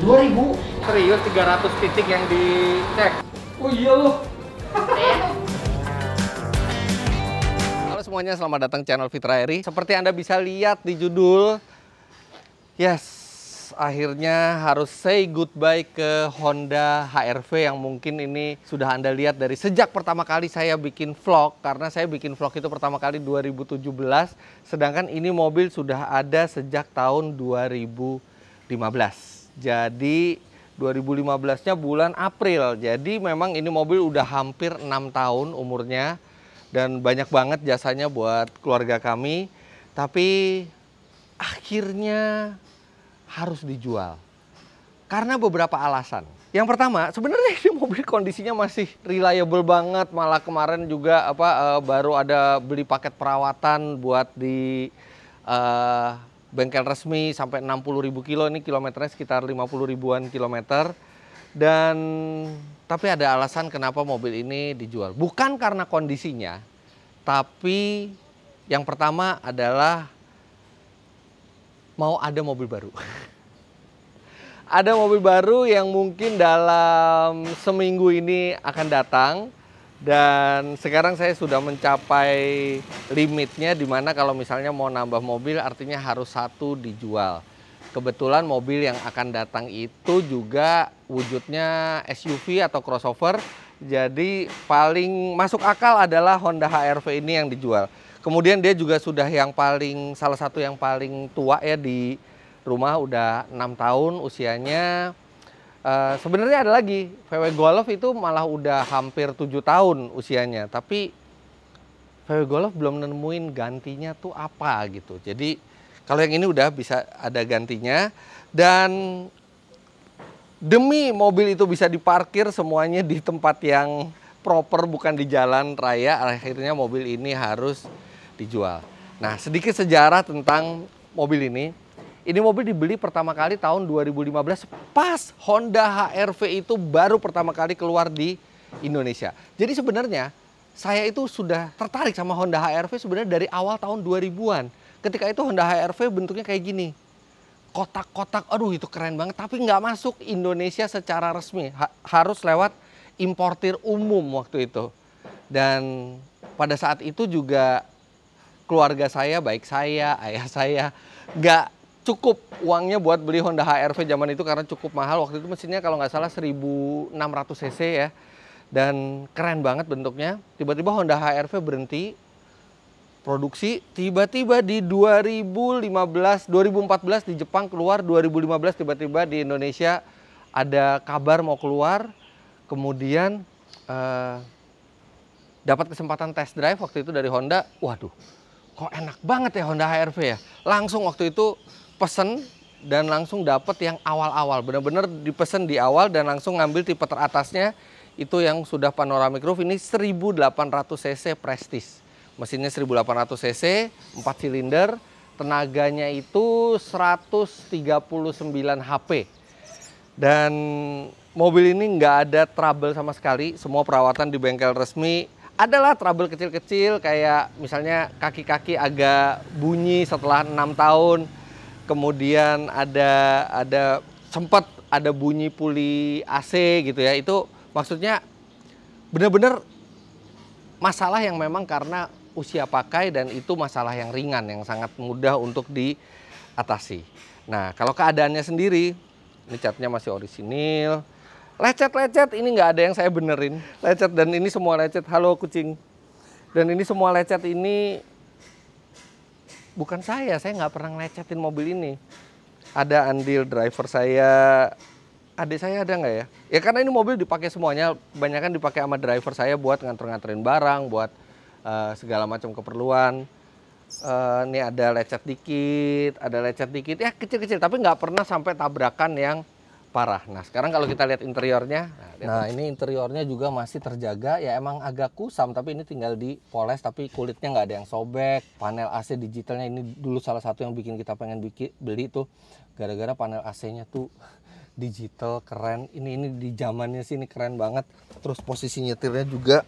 2000? Serius 300 titik yang dicek. Oh iya loh. Halo semuanya, selamat datang channel Fitra Eri. Seperti Anda bisa lihat di judul, akhirnya harus say goodbye ke Honda HR-V yang mungkin ini sudah Anda lihat dari sejak pertama kali saya bikin vlog. Karena saya bikin vlog itu pertama kali 2017, sedangkan ini mobil sudah ada sejak tahun 2015. Jadi 2015-nya bulan April. Jadi memang ini mobil udah hampir 6 tahun umurnya. Dan banyak banget jasanya buat keluarga kami. Tapi akhirnya harus dijual karena beberapa alasan. Yang pertama, sebenarnya ini mobil kondisinya masih reliable banget. Malah kemarin juga baru ada beli paket perawatan buat di bengkel resmi sampai 60.000 kilo. Ini kilometernya sekitar 50 ribuan kilometer. Dan tapi ada alasan kenapa mobil ini dijual. Bukan karena kondisinya, tapi yang pertama adalah mau ada mobil baru. Ada mobil baru yang mungkin dalam seminggu ini akan datang. Dan sekarang saya sudah mencapai limitnya, dimana kalau misalnya mau nambah mobil artinya harus satu dijual. Kebetulan mobil yang akan datang itu juga wujudnya SUV atau crossover. Jadi paling masuk akal adalah Honda HR-V ini yang dijual. Kemudian dia juga sudah salah satu yang paling tua ya di rumah, udah 6 tahun usianya. Sebenarnya ada lagi, VW Golf itu malah udah hampir 7 tahun usianya. Tapi VW Golf belum nemuin gantinya tuh apa gitu. Jadi kalau yang ini udah bisa ada gantinya. Dan demi mobil itu bisa diparkir semuanya di tempat yang proper, bukan di jalan raya, akhirnya mobil ini harus dijual. Nah, sedikit sejarah tentang mobil ini. Ini mobil dibeli pertama kali tahun 2015 pas Honda HR-V itu baru pertama kali keluar di Indonesia. Jadi sebenarnya saya itu sudah tertarik sama Honda HR-V sebenarnya dari awal tahun 2000-an. Ketika itu Honda HR-V bentuknya kayak gini. Kotak-kotak, aduh itu keren banget. Tapi nggak masuk Indonesia secara resmi. Harus lewat importir umum waktu itu. Dan pada saat itu juga keluarga saya, baik saya, ayah saya, nggak cukup uangnya buat beli Honda HR-V zaman itu karena cukup mahal. Waktu itu mesinnya kalau nggak salah 1600 cc ya. Dan keren banget bentuknya. Tiba-tiba Honda HR-V berhenti produksi. Tiba-tiba di 2014 di Jepang keluar, 2015 tiba-tiba di Indonesia ada kabar mau keluar. Kemudian dapat kesempatan test drive waktu itu dari Honda. Waduh, kok enak banget ya Honda HR-V ya. Langsung waktu itu pesen dan langsung dapat yang awal-awal. Benar-benar dipesen di awal dan langsung ngambil tipe teratasnya. Itu yang sudah panoramic roof, ini 1800 cc Prestige. Mesinnya 1800 cc, 4 silinder, tenaganya itu 139 HP. Dan mobil ini nggak ada trouble sama sekali, semua perawatan di bengkel resmi. Adalah trouble kecil-kecil kayak misalnya kaki-kaki agak bunyi setelah 6 tahun. Kemudian sempat ada bunyi puli AC gitu ya. Itu maksudnya benar-benar masalah yang memang karena usia pakai, dan itu masalah yang ringan yang sangat mudah untuk diatasi. Nah, kalau keadaannya sendiri, ini catnya masih orisinil. Lecet-lecet ini nggak ada yang saya benerin. Lecet, dan ini semua lecet. Halo kucing. Dan ini semua lecet ini bukan saya nggak pernah ngelecetin mobil ini. Ada andil driver saya, adik saya ada nggak ya? Ya karena ini mobil dipakai semuanya, kebanyakan dipakai sama driver saya buat nganter-nganterin barang, buat segala macam keperluan. Ini ada lecet dikit, ya kecil-kecil, tapi nggak pernah sampai tabrakan yang parah. Nah, sekarang kalau kita lihat interiornya, ini interiornya juga masih terjaga, ya emang agak kusam, tapi ini tinggal dipoles, tapi kulitnya nggak ada yang sobek. Panel AC digitalnya ini dulu salah satu yang bikin kita pengen beli tuh, gara-gara panel AC-nya tuh digital, keren. Ini di zamannya sih ini keren banget. Terus posisi nyetirnya juga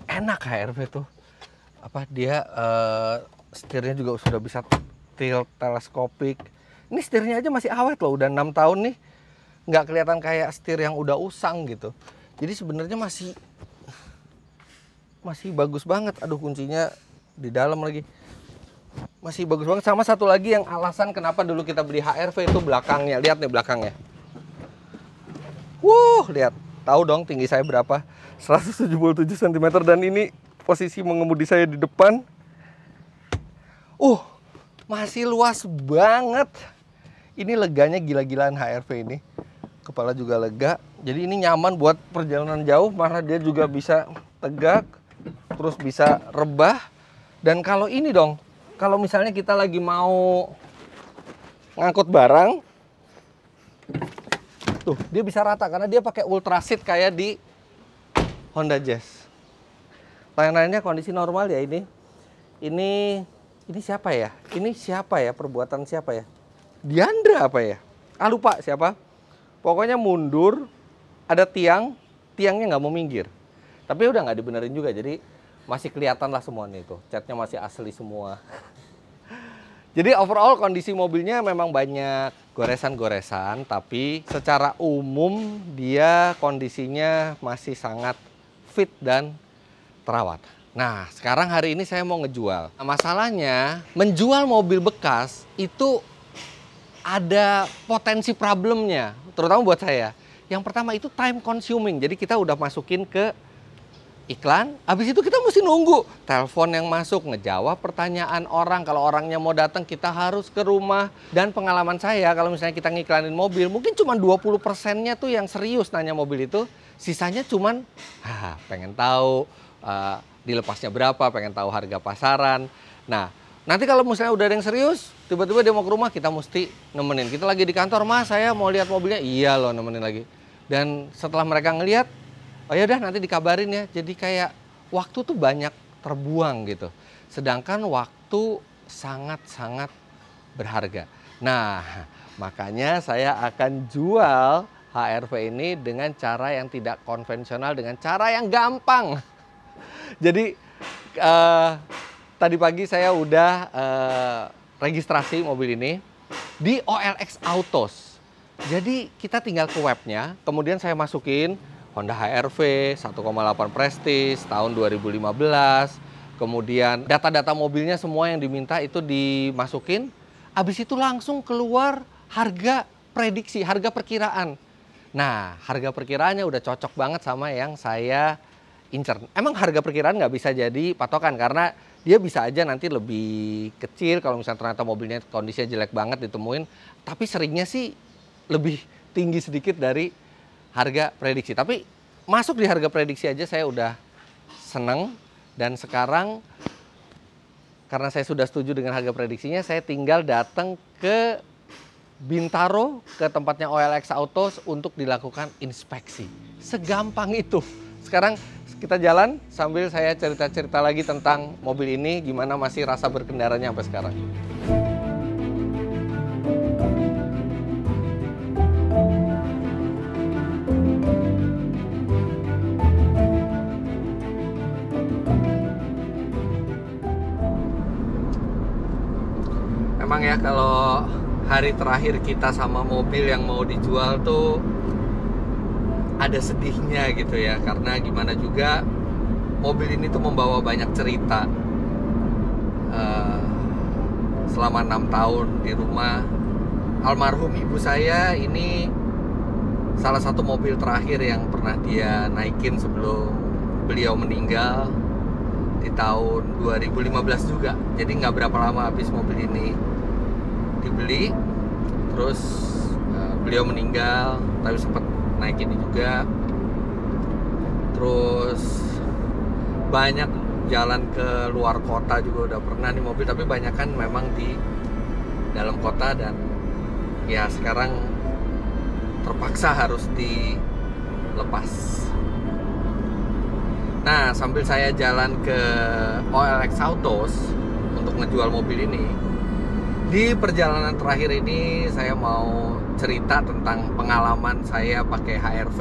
enak HR-V tuh. Dia setirnya juga sudah bisa tilt teleskopik. Ini setirnya aja masih awet loh, udah 6 tahun nih. nggak kelihatan kayak setir yang udah usang gitu. Jadi sebenarnya masih bagus banget. Aduh, kuncinya di dalam lagi. Masih bagus banget. Sama satu lagi yang alasan kenapa dulu kita beli HR-V itu belakangnya. Lihat nih belakangnya. Lihat. Tahu dong tinggi saya berapa? 177 cm, dan ini posisi mengemudi saya di depan. Masih luas banget. Ini leganya gila-gilaan HR-V ini. Kepala juga lega. Jadi ini nyaman buat perjalanan jauh, karena dia juga bisa tegak, terus bisa rebah. Dan kalau ini dong, kalau misalnya kita lagi mau ngangkut barang, tuh dia bisa rata karena dia pakai ultra seat kayak di Honda Jazz. Lain-lainnya kondisi normal ya ini. Ini siapa ya? Ini siapa ya? Perbuatan siapa ya? Diandra apa ya? Lupa siapa. Pokoknya mundur, ada tiangnya nggak mau minggir. Tapi udah nggak dibenerin juga, jadi masih kelihatan lah semuanya itu. Catnya masih asli semua. Jadi overall kondisi mobilnya memang banyak goresan-goresan, tapi secara umum dia kondisinya masih sangat fit dan terawat. Nah, sekarang hari ini saya mau ngejual. Nah, masalahnya, menjual mobil bekas itu ada potensi problemnya, terutama buat saya. Yang pertama itu time consuming, jadi kita udah masukin ke iklan, habis itu kita mesti nunggu telepon yang masuk, ngejawab pertanyaan orang. Kalau orangnya mau datang, kita harus ke rumah. Dan pengalaman saya, kalau misalnya kita ngiklanin mobil, mungkin cuma 20%-nya tuh yang serius nanya mobil itu, sisanya cuman pengen tahu dilepasnya berapa, pengen tahu harga pasaran. Nah, nanti kalau misalnya udah ada yang serius, tiba-tiba dia mau ke rumah, kita mesti nemenin. Kita lagi di kantor, Mas, saya mau lihat mobilnya. Iya loh, nemenin lagi. Dan setelah mereka ngelihat, oh ya udah nanti dikabarin ya. Jadi kayak waktu tuh banyak terbuang gitu. Sedangkan waktu sangat-sangat berharga. Nah, makanya saya akan jual HR-V ini dengan cara yang tidak konvensional, dengan cara yang gampang. Jadi tadi pagi saya udah registrasi mobil ini di OLX Autos. Jadi kita tinggal ke webnya, kemudian saya masukin Honda HR-V 1,8 Prestige tahun 2015. Kemudian data-data mobilnya semua yang diminta itu dimasukin. Habis itu langsung keluar harga prediksi, harga perkiraan. Nah, harga perkiraannya udah cocok banget sama yang saya incer. Emang harga perkiraan nggak bisa jadi patokan karena dia bisa aja nanti lebih kecil kalau misalnya ternyata mobilnya kondisinya jelek banget ditemuin. Tapi seringnya sih lebih tinggi sedikit dari harga prediksi. Tapi masuk di harga prediksi aja saya udah seneng. Dan sekarang karena saya sudah setuju dengan harga prediksinya, saya tinggal datang ke Bintaro, ke tempatnya OLX Autos untuk dilakukan inspeksi. Segampang itu. Sekarang kita jalan sambil saya cerita-cerita lagi tentang mobil ini, gimana masih rasa berkendaranya sampai sekarang. Emang ya kalau hari terakhir kita sama mobil yang mau dijual tuh ada sedihnya gitu ya, karena gimana juga mobil ini tuh membawa banyak cerita. Selama 6 tahun di rumah almarhum ibu saya, ini salah satu mobil terakhir yang pernah dia naikin sebelum beliau meninggal di tahun 2015 juga. Jadi nggak berapa lama habis mobil ini dibeli, terus beliau meninggal, tapi sempat naikin juga. Terus banyak jalan ke luar kota juga udah pernah nih mobil, tapi banyak kan memang di dalam kota, dan ya sekarang terpaksa harus dilepas. Nah, sambil saya jalan ke OLX Autos untuk ngejual mobil ini, di perjalanan terakhir ini saya mau cerita tentang pengalaman saya pakai HR-V,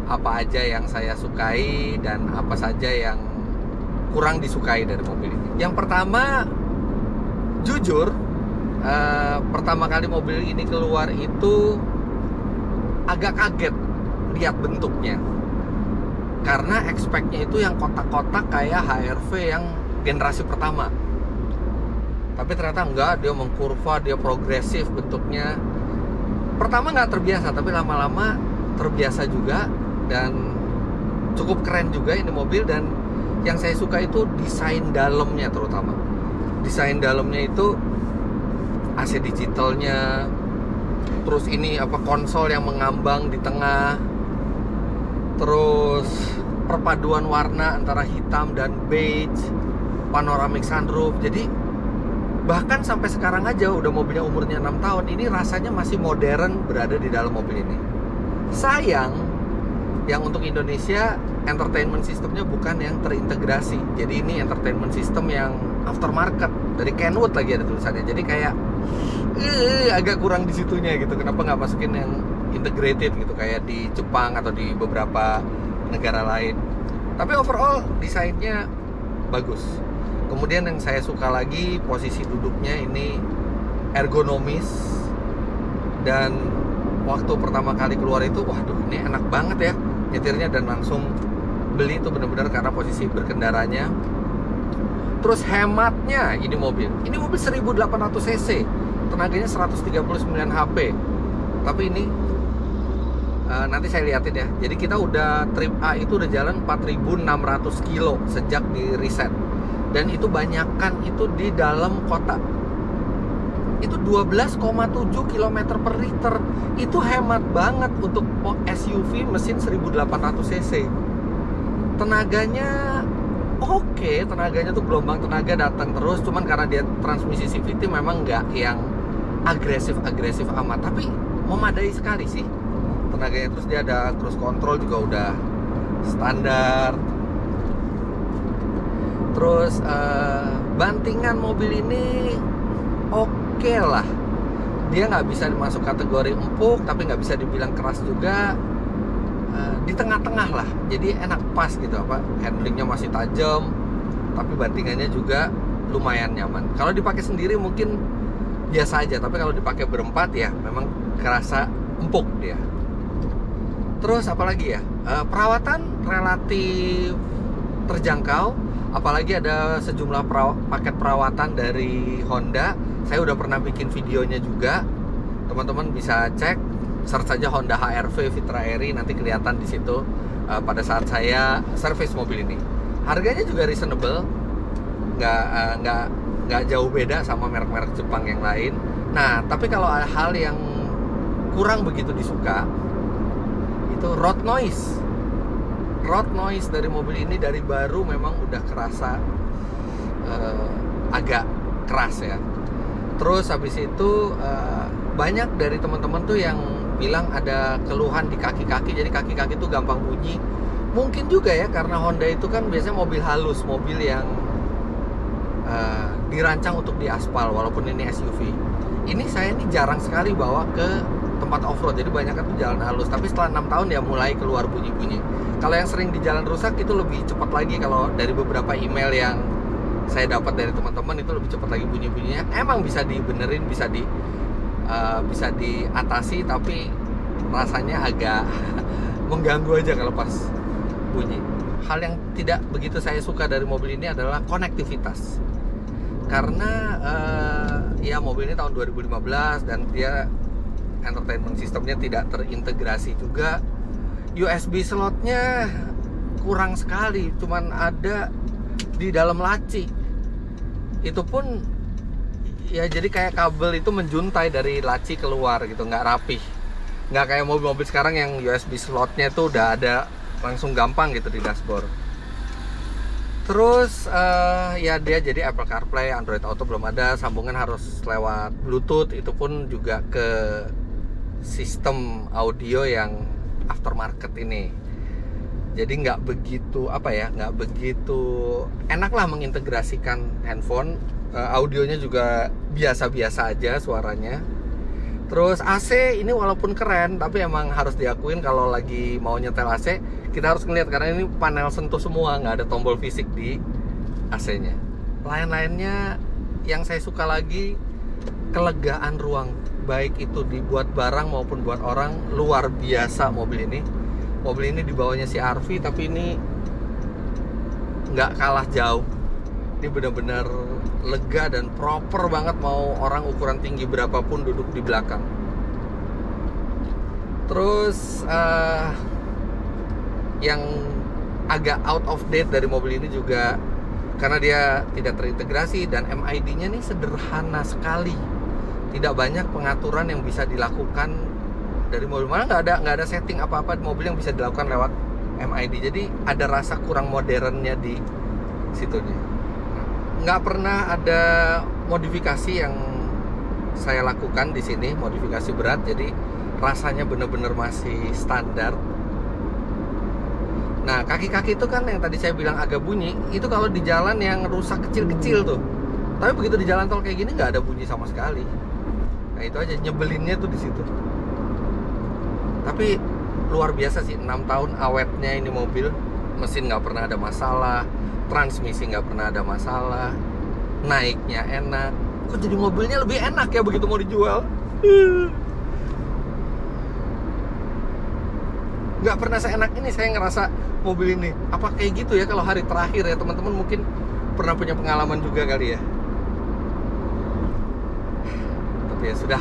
apa aja yang saya sukai dan apa saja yang kurang disukai dari mobil ini. Yang pertama, jujur, pertama kali mobil ini keluar itu agak kaget lihat bentuknya, karena expect-nya itu yang kotak-kotak kayak HR-V yang generasi pertama. Tapi ternyata enggak, dia mengkurva, dia progresif bentuknya. Pertama nggak terbiasa, tapi lama-lama terbiasa juga, dan cukup keren juga ini mobil. Dan yang saya suka itu desain dalamnya, terutama desain dalamnya itu AC digitalnya, terus ini konsol yang mengambang di tengah, terus perpaduan warna antara hitam dan beige, panoramic sunroof. Jadi bahkan sampai sekarang aja udah mobilnya umurnya 6 tahun, ini rasanya masih modern berada di dalam mobil ini. Sayang yang untuk Indonesia entertainment systemnya bukan yang terintegrasi. Jadi ini entertainment system yang aftermarket dari Kenwood lagi ada tulisannya. Jadi kayak agak kurang di situnya gitu. Kenapa nggak masukin yang integrated gitu kayak di Jepang atau di beberapa negara lain. Tapi overall desainnya bagus. Kemudian yang saya suka lagi, posisi duduknya ini ergonomis. Dan waktu pertama kali keluar itu, waduh ini enak banget ya nyetirnya, dan langsung beli itu benar-benar karena posisi berkendaranya. Terus hematnya ini mobil 1800 cc, tenaganya 139 HP. Tapi ini nanti saya liatin ya. Jadi kita udah trip A itu udah jalan 4.600 kilo sejak di reset. Dan itu banyakkan itu di dalam kota. Itu 12,7 km per liter. Itu hemat banget untuk SUV mesin 1800 cc. Tenaganya oke, tenaganya tuh gelombang tenaga datang terus. Cuman karena dia transmisi CVT memang nggak yang agresif amat, tapi memadai sekali sih tenaganya. Terus dia ada cruise control juga udah standar. Terus bantingan mobil ini oke lah. Dia nggak bisa masuk kategori empuk, tapi nggak bisa dibilang keras juga. Di tengah-tengah lah. Jadi enak pas gitu, handlingnya masih tajam, tapi bantingannya juga lumayan nyaman. Kalau dipakai sendiri mungkin biasa aja, tapi kalau dipakai berempat ya memang kerasa empuk dia. Terus apalagi ya, perawatan relatif terjangkau, apalagi ada sejumlah paket perawatan dari Honda. Saya udah pernah bikin videonya juga, teman-teman bisa cek, search saja Honda HR-V Vitra Airy, nanti kelihatan di situ pada saat saya service mobil ini. Harganya juga reasonable, nggak jauh beda sama merek-merek Jepang yang lain. Nah, tapi kalau ada hal yang kurang begitu disuka, itu road noise dari mobil ini dari baru memang udah kerasa agak keras ya. Terus habis itu banyak dari teman-teman tuh yang bilang ada keluhan di kaki-kaki, jadi kaki-kaki tuh gampang bunyi. Mungkin juga ya karena Honda itu kan biasanya mobil halus, mobil yang dirancang untuk di aspal, walaupun ini SUV. Ini saya jarang sekali bawa ke tempat off-road, jadi banyak kan tuh jalan halus. Tapi setelah 6 tahun ya mulai keluar bunyi-bunyi. Kalau yang sering di jalan rusak itu lebih cepat lagi. Kalau dari beberapa email yang saya dapat dari teman-teman itu lebih cepat lagi bunyi-bunyinya. Emang bisa dibenerin, bisa diatasi, tapi rasanya agak mengganggu aja kalau pas bunyi. Hal yang tidak begitu saya suka dari mobil ini adalah konektivitas. Karena ya mobil ini tahun 2015 dan dia entertainment systemnya tidak terintegrasi juga. USB slotnya kurang sekali, cuman ada di dalam laci. Itu pun ya jadi kayak kabel itu menjuntai dari laci keluar gitu, nggak rapih. Nggak kayak mobil-mobil sekarang yang USB slotnya tuh udah ada langsung gampang gitu di dashboard. Terus ya dia jadi Apple CarPlay, Android Auto belum ada, sambungan harus lewat Bluetooth. Itu pun juga ke sistem audio yang aftermarket ini. Jadi nggak begitu nggak begitu enak lah mengintegrasikan handphone. Audionya juga biasa-biasa aja suaranya. Terus AC ini walaupun keren, tapi emang harus diakuin kalau lagi mau nyetel AC kita harus ngeliat, karena ini panel sentuh semua, nggak ada tombol fisik di AC-nya. Lain-lainnya yang saya suka lagi, kelegaan ruang baik itu dibuat barang maupun buat orang, luar biasa mobil ini. Mobil ini dibawanya si RV, tapi ini nggak kalah jauh. Ini benar-benar lega dan proper banget, mau orang ukuran tinggi berapapun duduk di belakang. Terus yang agak out of date dari mobil ini juga karena dia tidak terintegrasi dan MID-nya nih sederhana sekali. Tidak banyak pengaturan yang bisa dilakukan dari mobil, mana nggak ada setting apa-apa di mobil yang bisa dilakukan lewat MID. Jadi ada rasa kurang modernnya di situ nih. Nggak pernah ada modifikasi yang saya lakukan di sini, modifikasi berat. Jadi rasanya bener-bener masih standar. Nah, kaki-kaki itu kan yang tadi saya bilang agak bunyi, itu kalau di jalan yang rusak kecil-kecil tuh. Tapi begitu di jalan tol kayak gini nggak ada bunyi sama sekali. Nah, itu aja nyebelinnya tuh di situ. Tapi luar biasa sih, 6 tahun awetnya ini mobil. Mesin nggak pernah ada masalah, transmisi nggak pernah ada masalah, naiknya enak. Kok jadi mobilnya lebih enak ya begitu mau dijual? Nggak pernah seenak ini saya ngerasa mobil ini. Apa kayak gitu ya kalau hari terakhir ya, teman-teman mungkin pernah punya pengalaman juga kali ya. Tapi ya sudah,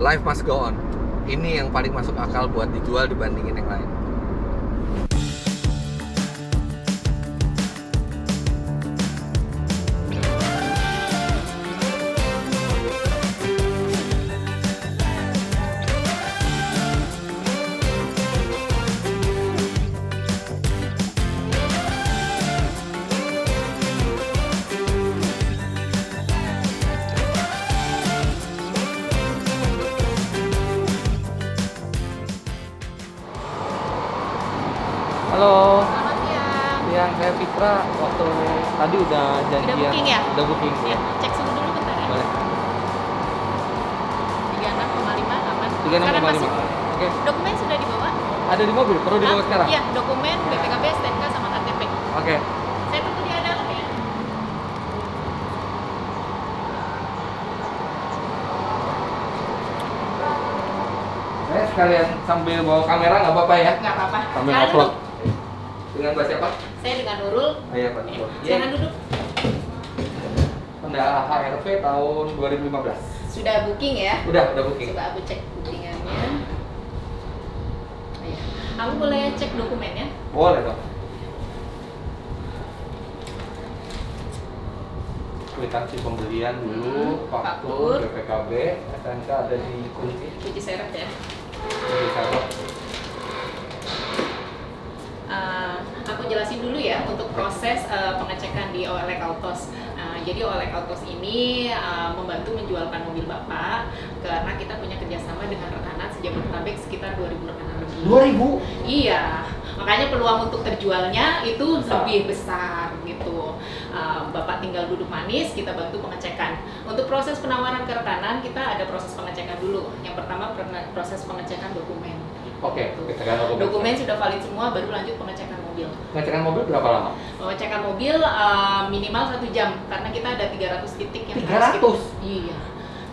life must go on. Ini yang paling masuk akal buat dijual dibandingin yang lain. Halo. Selamat siang. Siang, saya Fitra. Waktu tadi udah janjian. Udah booking ya? Udah booking. Ya, cek suhu dulu bentar ya. Boleh. 36,5 aman. 36,5. Sekarang masuk. Oke. Dokumen sudah dibawa? Ada di mobil, perlu dibawa sekarang? Iya, dokumen, BPKB, STNK sama KTP. Oke. Saya tunggu di dalam ya. Saya sekalian sambil bawa kamera nggak apa-apa ya? Nggak apa-apa. Sambil Silakan upload. duduk. Dengan Mbak siapa? Saya dengan Nurul. Oh iya, Pak. Silakan duduk. Honda HR-V tahun 2015. Sudah booking ya? Udah booking. Coba aku cek bookingannya. Oh, iya. Aku boleh cek dokumennya? Boleh dong. Kwitansi pembelian dulu, faktur, BPKB, STNK ada di kunci serep ya. serep. Aku jelasin dulu ya untuk proses pengecekan di OLX Autos. Jadi OLX Autos ini membantu menjualkan mobil Bapak karena kita punya kerjasama dengan rekanan sejabodetabek sekitar 2.000 rekanan lebih. 2.000? Iya, makanya peluang untuk terjualnya itu lebih besar gitu. Bapak tinggal duduk manis, kita bantu pengecekan. Untuk proses penawaran ke rekanan kita ada proses pengecekan dulu. Yang pertama proses pengecekan dokumen. Oke, dokumen sudah valid semua, baru lanjut pengecekan mobil. Pengecekan mobil berapa lama? Pengecekan mobil minimal 1 jam karena kita ada 300 titik yang 300? harus kita, iya.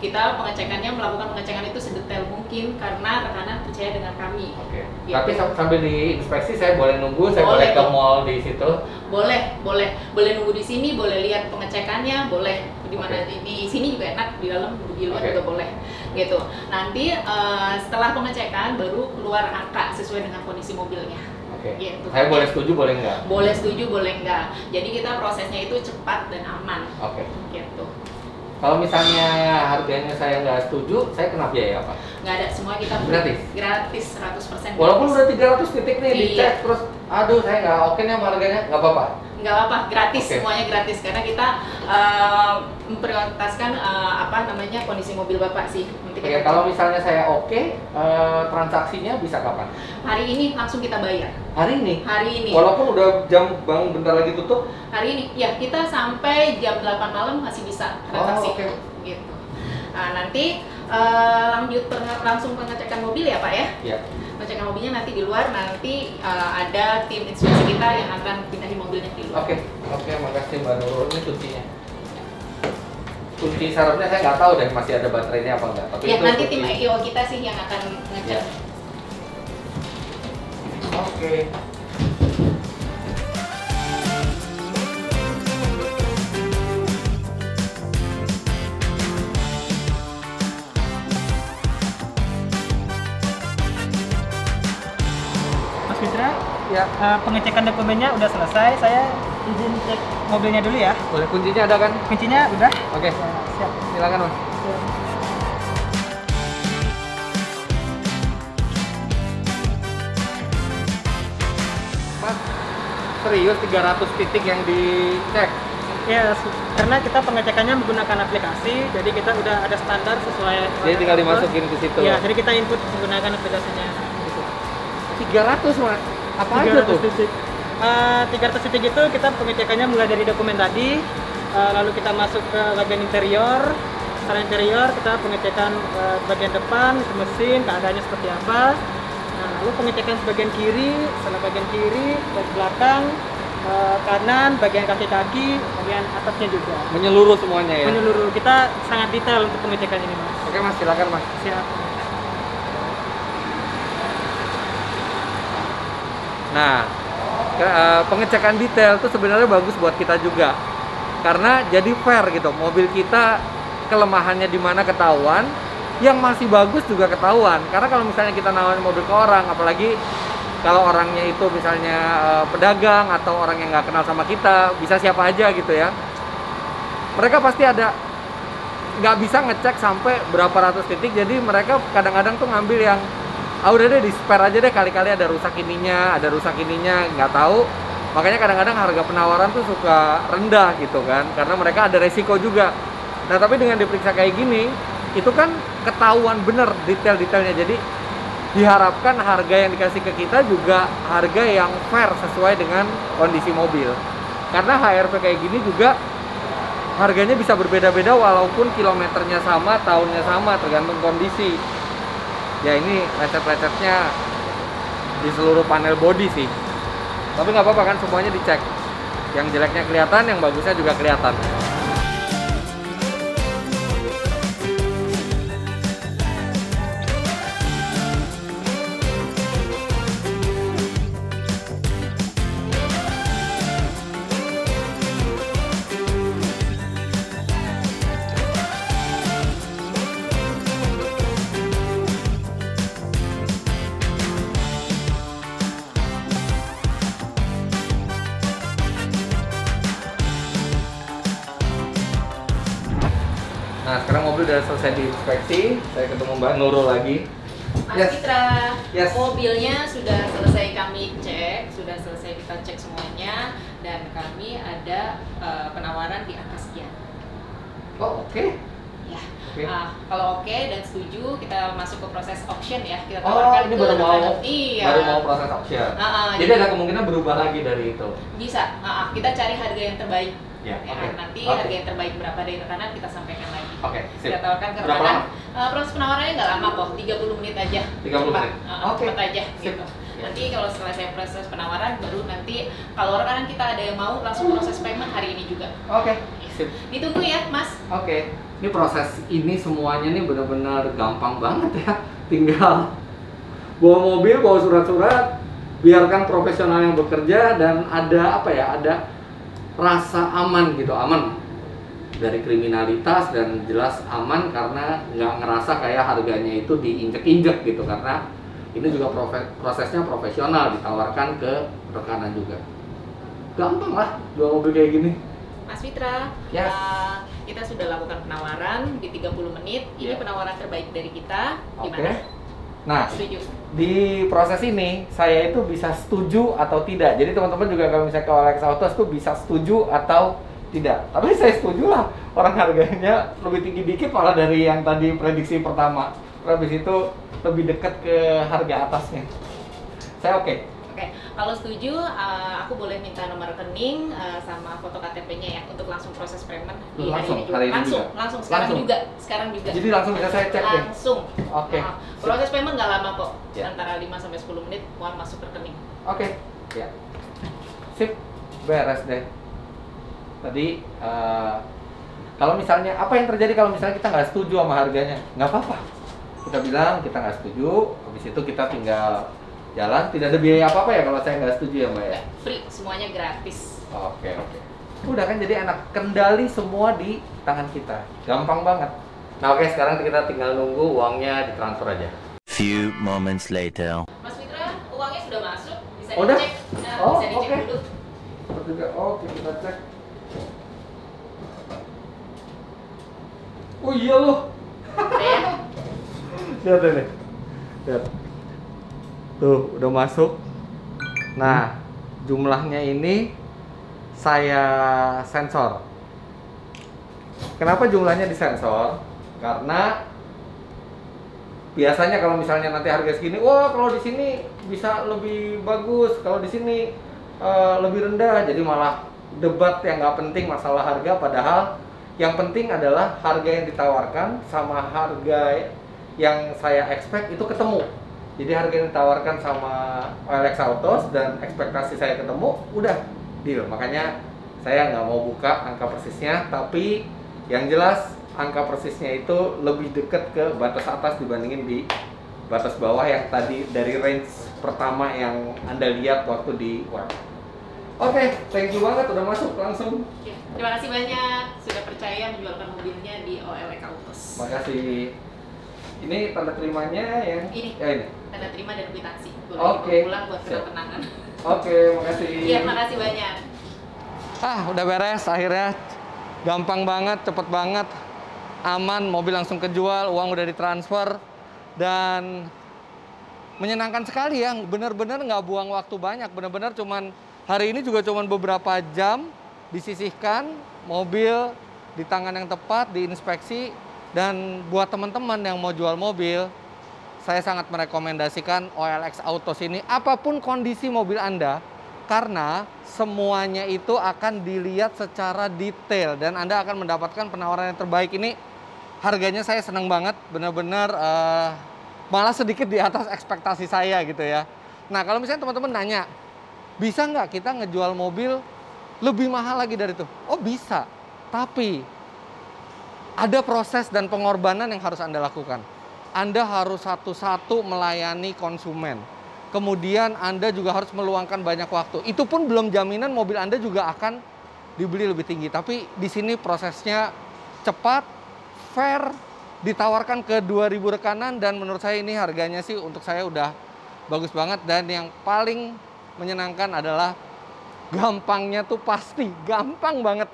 Kita melakukan pengecekan itu sedetail mungkin karena rekanan percaya dengan kami. Oke. Gitu. Tapi sambil diinspeksi saya boleh nunggu, saya boleh ke mall di situ. Boleh nunggu di sini, boleh lihat pengecekannya, boleh di mana di sini juga enak, di dalam di luar juga boleh. Gitu. Nanti setelah pengecekan baru keluar angka sesuai dengan kondisi mobilnya. Oke. Gitu. Saya boleh setuju, boleh enggak? Boleh setuju, boleh enggak. Jadi kita prosesnya itu cepat dan aman. Oke. Gitu. Kalau misalnya harganya saya nggak setuju, saya kena biaya apa? Nggak ada, semua kita gratis? Gratis, 100% gratis. Walaupun udah 300 titik nih, dicek Iya. terus, aduh saya nggak oke nih sama harganya, nggak apa-apa? Nggak apa-apa, gratis, Oke. semuanya gratis. Karena kita memprioritaskan kondisi mobil Bapak sih. Nanti Oke, kita kalau misalnya saya oke, transaksinya bisa kapan? hari ini langsung kita bayar. Hari ini? Hari ini. Walaupun udah jam bank bentar lagi tutup? Hari ini, ya kita sampai jam 8 malam masih bisa transaksi. Oh, oke. Gitu. Nah, nanti langsung pengecekan mobil ya Pak ya? Iya. Pengecekan mobilnya nanti di luar, nanti ada tim inspeksi kita yang akan pindahin mobilnya di luar. Oke, makasih Mbak Nurul, ini kuncinya. kunci serepnya saya nggak tahu deh masih ada baterainya apa enggak. Tapi Ya, itu nanti kunci. tim EKO kita sih yang akan ngecek. Ya. Oke. Mas Fitra, Ya. pengecekan dokumennya udah selesai. Saya izin cek mobilnya dulu ya. Boleh, kuncinya ada kan? Kuncinya udah. Oke. Ya, siap. Silakan Mas. Mas, serius 300 titik yang dicek? Ya, karena kita pengecekannya menggunakan aplikasi, jadi kita udah ada standar sesuai. Jadi tinggal dimasukin ke situ. Ya, jadi kita input menggunakan aplikasinya. Gitu. 300 Mas. Apa aja tuh? 300 titik. 300 titik itu kita pengecekannya mulai dari dokumen tadi, lalu kita masuk ke bagian interior. Setelah interior kita pengecekan bagian depan, mesin, keadaannya seperti apa. Nah, lalu pengecekan bagian kiri, setelah bagian kiri, dan belakang, kanan, bagian kaki-kaki, bagian atasnya juga. Menyeluruh semuanya ya? Menyeluruh, kita sangat detail untuk pengecekan ini, Mas. Oke Mas, silakan Mas. Siap. Nah, pengecekan detail itu sebenarnya bagus buat kita juga. Karena jadi fair gitu, mobil kita kelemahannya di mana ketahuan, yang masih bagus juga ketahuan. Karena kalau misalnya kita nawarin mobil ke orang, apalagi kalau orangnya itu misalnya pedagang atau orang yang nggak kenal sama kita, bisa siapa aja gitu ya. Mereka pasti nggak bisa ngecek sampai berapa ratus titik, jadi mereka kadang-kadang tuh ngambil yang udah deh di spare aja deh, kali-kali ada rusak ininya, nggak tahu. Makanya kadang-kadang harga penawaran tuh suka rendah gitu kan, karena mereka ada resiko juga. Nah tapi dengan diperiksa kayak gini, itu kan ketahuan bener detail-detailnya. Jadi diharapkan harga yang dikasih ke kita juga harga yang fair sesuai dengan kondisi mobil. Karena HRV kayak gini juga harganya bisa berbeda-beda walaupun kilometernya sama, tahunnya sama, tergantung kondisi. Ya ini lecet-lecetnya di seluruh panel body sih. Tapi nggak apa-apa kan, semuanya dicek. Yang jeleknya kelihatan, yang bagusnya juga kelihatan. Nah, sekarang mobil udah selesai diinspeksi. Saya ketemu Mbak Nurul lagi. Mas Fitra, Yes. mobilnya sudah selesai kami cek, sudah selesai kita cek semuanya, dan kami ada penawaran di angka sekian. Oh, oke. Ya, Oke. kalau oke dan setuju, kita masuk ke proses auction ya. Kita Oh, tawarkan ini ke baru mau rekan- Iya. baru mau proses auction. Jadi ada kemungkinan berubah lagi dari itu. Bisa. Kita cari harga yang terbaik. Ya, oke. Nanti Oke. harga yang terbaik berapa dari rekanan kita sampaikan lagi. Oke, sip. Kita tawarkan ke Berapa rekanan. lama? Proses penawarannya nggak lama kok, 30 menit aja. 30 menit? Oke. Cepat aja Sip. gitu. Ya. Nanti kalau selesai proses penawaran, baru nanti kalau rekanan kita ada yang mau langsung proses payment hari ini juga. Oke. Sip. Ditunggu ya, Mas. Oke. Ini proses ini semuanya nih benar-benar gampang banget ya. Tinggal bawa mobil, bawa surat-surat, biarkan profesional yang bekerja, dan ada apa ya? Ada rasa aman gitu, aman dari kriminalitas, dan jelas aman karena nggak ngerasa kayak harganya itu diinjek-injek gitu, karena ini juga prosesnya profesional, ditawarkan ke rekanan juga. Gampang lah jual mobil kayak gini. Mas Fitra, Yes. kita sudah lakukan penawaran di 30 menit. Ini Yeah. penawaran terbaik dari kita. Oke. Gimana? Nah, Setuju? di proses ini saya itu bisa setuju atau tidak. Jadi teman-teman juga kalau misalnya ke OLX Autos tuh bisa setuju atau tidak. Tapi saya setuju lah, orang harganya lebih tinggi dikit malah dari yang tadi prediksi pertama. Habis itu lebih dekat ke harga atasnya. Saya oke. Oke, kalau setuju, aku boleh minta nomor rekening sama foto KTP-nya ya untuk langsung proses payment di Langsung, hari ini juga. hari ini Langsung, juga? langsung sekarang Langsung? juga, sekarang juga. Jadi langsung bisa saya cek deh. Langsung. Oke. Proses payment nggak lama kok, Ya. antara 5 sampai 10 menit uang masuk rekening. Oke. Ya. Sip. Beres deh. Tadi Kalau misalnya, apa yang terjadi kalau misalnya kita nggak setuju sama harganya? Nggak apa-apa. Kita bilang kita nggak setuju, habis itu kita tinggal jalan, tidak ada biaya apa-apa ya kalau saya nggak setuju ya Mbak ya? Free, semuanya gratis. Oke. Udah kan jadi enak, kendali semua di tangan kita. Gampang banget. Nah oke, sekarang kita tinggal nunggu uangnya ditransfer aja. Few moments later. Mas Fitra, uangnya sudah masuk, bisa Udah? dicek. Nah, Oh, bisa dicek oke. dulu. Oke, kita cek. Oh iya loh. Ya. Lihat ini. Lihat. Tuh, udah masuk. Nah, jumlahnya ini saya sensor. Kenapa jumlahnya disensor? Karena biasanya kalau misalnya nanti harga segini, wah kalau di sini bisa lebih bagus, kalau di sini lebih rendah, jadi malah debat yang nggak penting masalah harga. Padahal yang penting adalah harga yang ditawarkan sama harga yang saya expect itu ketemu. Jadi harga yang ditawarkan sama OLX Autos dan ekspektasi saya ketemu, udah deal. Makanya saya nggak mau buka angka persisnya, tapi yang jelas angka persisnya itu lebih dekat ke batas atas dibandingin di batas bawah yang tadi dari range pertama yang Anda lihat waktu di web. Oke, thank you banget udah masuk langsung. Ya, terima kasih banyak sudah percaya menjualkan mobilnya di OLX Autos. Makasih. Ini tanda terimanya yang Ini. ya ini. Tanda terima dan kwitansi. Boleh Oke. dibawa pulang buat kenang-kenangan. Oke, makasih. Iya, makasih banyak. Udah beres akhirnya. Gampang banget, cepet banget. Aman, mobil langsung kejual, uang udah ditransfer. Dan menyenangkan sekali ya, bener-bener nggak buang waktu banyak. Bener-bener cuman, hari ini juga cuman beberapa jam disisihkan, mobil di tangan yang tepat, diinspeksi. Dan buat teman-teman yang mau jual mobil, saya sangat merekomendasikan OLX Autos ini, apapun kondisi mobil Anda, karena semuanya itu akan dilihat secara detail dan Anda akan mendapatkan penawaran yang terbaik. Ini harganya saya senang banget, benar-benar malah sedikit di atas ekspektasi saya gitu ya. Nah kalau misalnya teman-teman nanya, bisa nggak kita ngejual mobil lebih mahal lagi dari itu? Oh bisa, tapi ada proses dan pengorbanan yang harus Anda lakukan. Anda harus satu-satu melayani konsumen. Kemudian Anda juga harus meluangkan banyak waktu. Itu pun belum jaminan mobil Anda juga akan dibeli lebih tinggi. Tapi di sini prosesnya cepat, fair, ditawarkan ke 2.000 rekanan dan menurut saya ini harganya sih untuk saya udah bagus banget. Dan yang paling menyenangkan adalah gampangnya tuh pasti gampang banget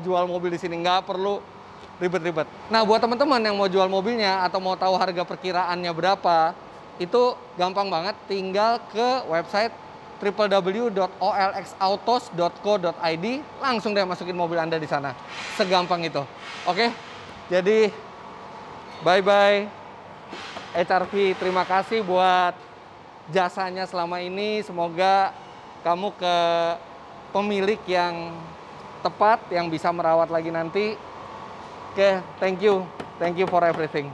jual mobil di sini, nggak perlu ribet-ribet. Nah buat teman-teman yang mau jual mobilnya atau mau tahu harga perkiraannya berapa, itu gampang banget, tinggal ke website www.olxautos.co.id, langsung deh masukin mobil Anda di sana. Segampang itu. Oke, jadi bye-bye HRV, terima kasih buat jasanya selama ini. Semoga kamu ke pemilik yang tepat, yang bisa merawat lagi nanti. Oke, thank you for everything.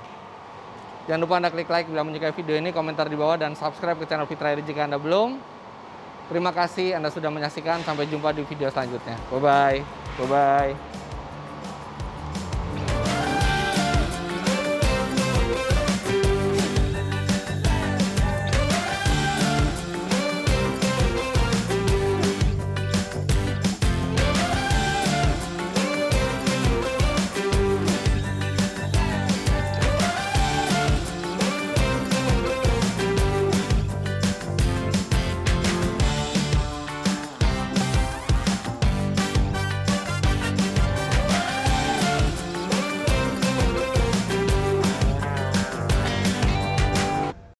Jangan lupa Anda klik like bila menyukai video ini, komentar di bawah, dan subscribe ke channel Fitra Edi jika Anda belum. Terima kasih Anda sudah menyaksikan, sampai jumpa di video selanjutnya. Bye-bye.